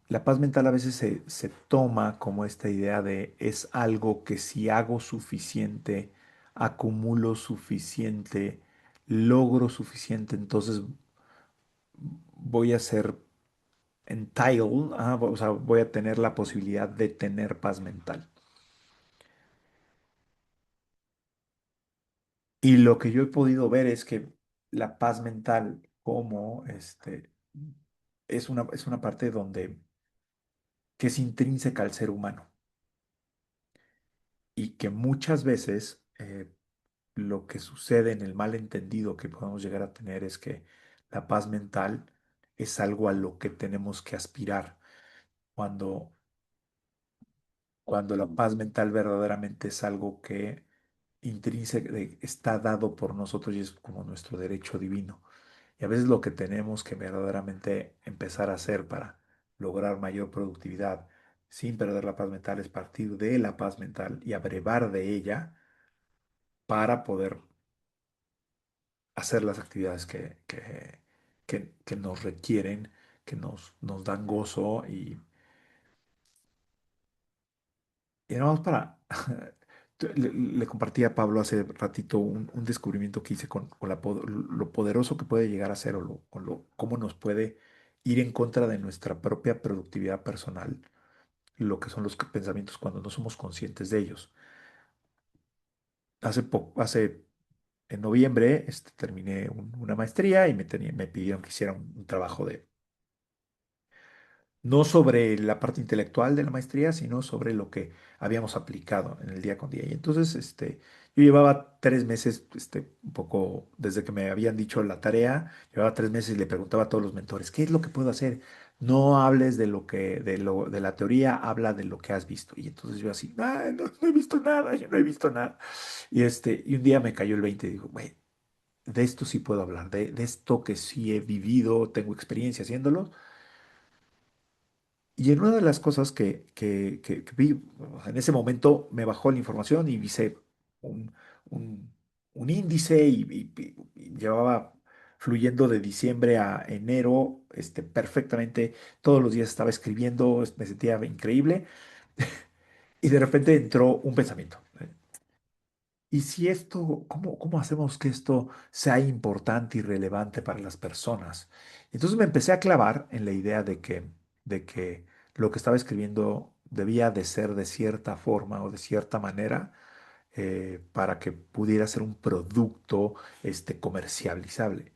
la paz mental a veces se toma como esta idea de es algo que si hago suficiente, acumulo suficiente, logro suficiente, entonces voy a ser entitled, o sea, voy a tener la posibilidad de tener paz mental. Y lo que yo he podido ver es que la paz mental como es una parte que es intrínseca al ser humano y que muchas veces lo que sucede en el malentendido que podemos llegar a tener es que la paz mental es algo a lo que tenemos que aspirar cuando, cuando la paz mental verdaderamente es algo que está dado por nosotros y es como nuestro derecho divino. Y a veces lo que tenemos que verdaderamente empezar a hacer para lograr mayor productividad sin perder la paz mental es partir de la paz mental y abrevar de ella para poder hacer las actividades que nos requieren, que nos dan gozo y nada más para... Le compartí a Pablo hace ratito un descubrimiento que hice con lo poderoso que puede llegar a ser cómo nos puede ir en contra de nuestra propia productividad personal, lo que son los pensamientos cuando no somos conscientes de ellos. En noviembre terminé una maestría y me pidieron que hiciera un trabajo no sobre la parte intelectual de la maestría, sino sobre lo que habíamos aplicado en el día con día. Y entonces, yo llevaba 3 meses, un poco desde que me habían dicho la tarea, llevaba 3 meses y le preguntaba a todos los mentores, ¿qué es lo que puedo hacer? No hables de la teoría, habla de lo que has visto. Y entonces yo así, "Ay, no, no he visto nada, yo no he visto nada." Y un día me cayó el 20 y digo, güey, de esto sí puedo hablar, de esto que sí he vivido, tengo experiencia haciéndolo. Y en una de las cosas que vi, o sea, en ese momento me bajó la información y hice un, un- un índice y llevaba fluyendo de diciembre a enero, perfectamente, todos los días estaba escribiendo, me sentía increíble y de repente entró un pensamiento. ¿Y si cómo hacemos que esto sea importante y relevante para las personas? Entonces me empecé a clavar en la idea de que lo que estaba escribiendo debía de ser de cierta forma o de cierta manera para que pudiera ser un producto comercializable.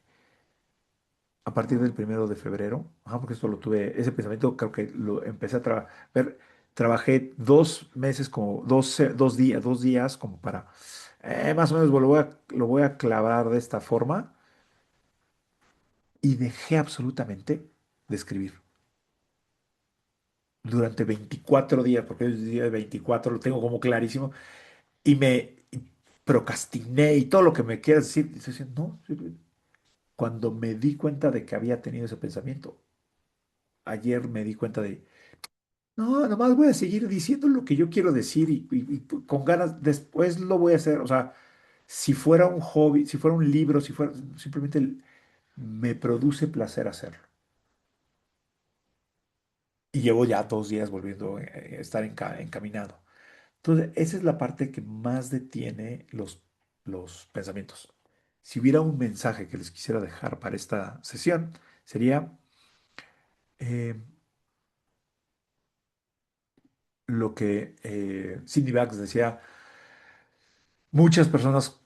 A partir del 1 de febrero, porque esto lo tuve, ese pensamiento creo que lo empecé a ver, trabajé 2 meses, como 2 días como para, más o menos lo voy a clavar de esta forma y dejé absolutamente de escribir durante 24 días, porque el día de 24 lo tengo como clarísimo y procrastiné y todo lo que me quieras decir, y estoy diciendo, no, cuando me di cuenta de que había tenido ese pensamiento, ayer me di cuenta de no, nomás voy a seguir diciendo lo que yo quiero decir y con ganas, después lo voy a hacer. O sea, si fuera un hobby, si fuera un libro, si fuera simplemente me produce placer hacerlo. Y llevo ya 2 días volviendo a estar encaminado. Entonces, esa es la parte que más detiene los pensamientos. Si hubiera un mensaje que les quisiera dejar para esta sesión, sería eh, lo que Cindy Banks decía, muchas personas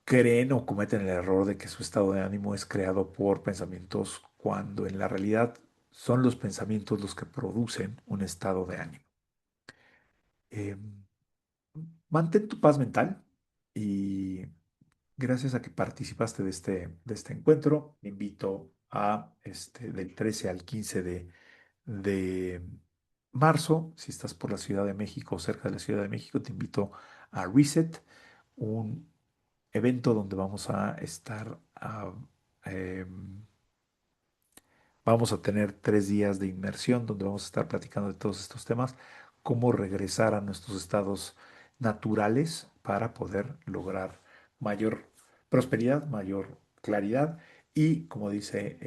creen o cometen el error de que su estado de ánimo es creado por pensamientos cuando en la realidad son los pensamientos los que producen un estado de ánimo. Eh, Mantén tu paz mental y Gracias a que participaste de este encuentro. Te invito a del 13 al 15 de marzo. Si estás por la Ciudad de México o cerca de la Ciudad de México, te invito a Reset, un evento donde vamos a estar em, vamos a tener 3 días de inmersión donde vamos a estar platicando de todos estos temas, cómo regresar a nuestros estados naturales para poder lograr mayor prosperidad, mayor claridad y, como dice,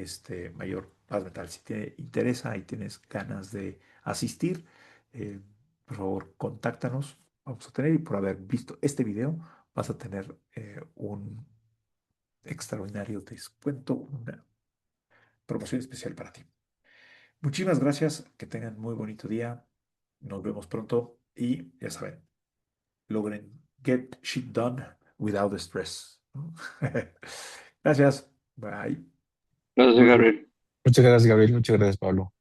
mayor paz mental. Si te interesa y tienes ganas de asistir, eh, por favor, contáctanos. Vamos a tener, y por haber visto este video, vas a tener un extraordinario descuento, una promoción especial para ti. Muchísimas gracias, que tengan muy bonito día. Nos vemos pronto y ya saben, logren get shit done without stress, ¿no? Gracias. Bye. Gracias, Gabriel. Muchas gracias, Gabriel. Muchas gracias, Pablo.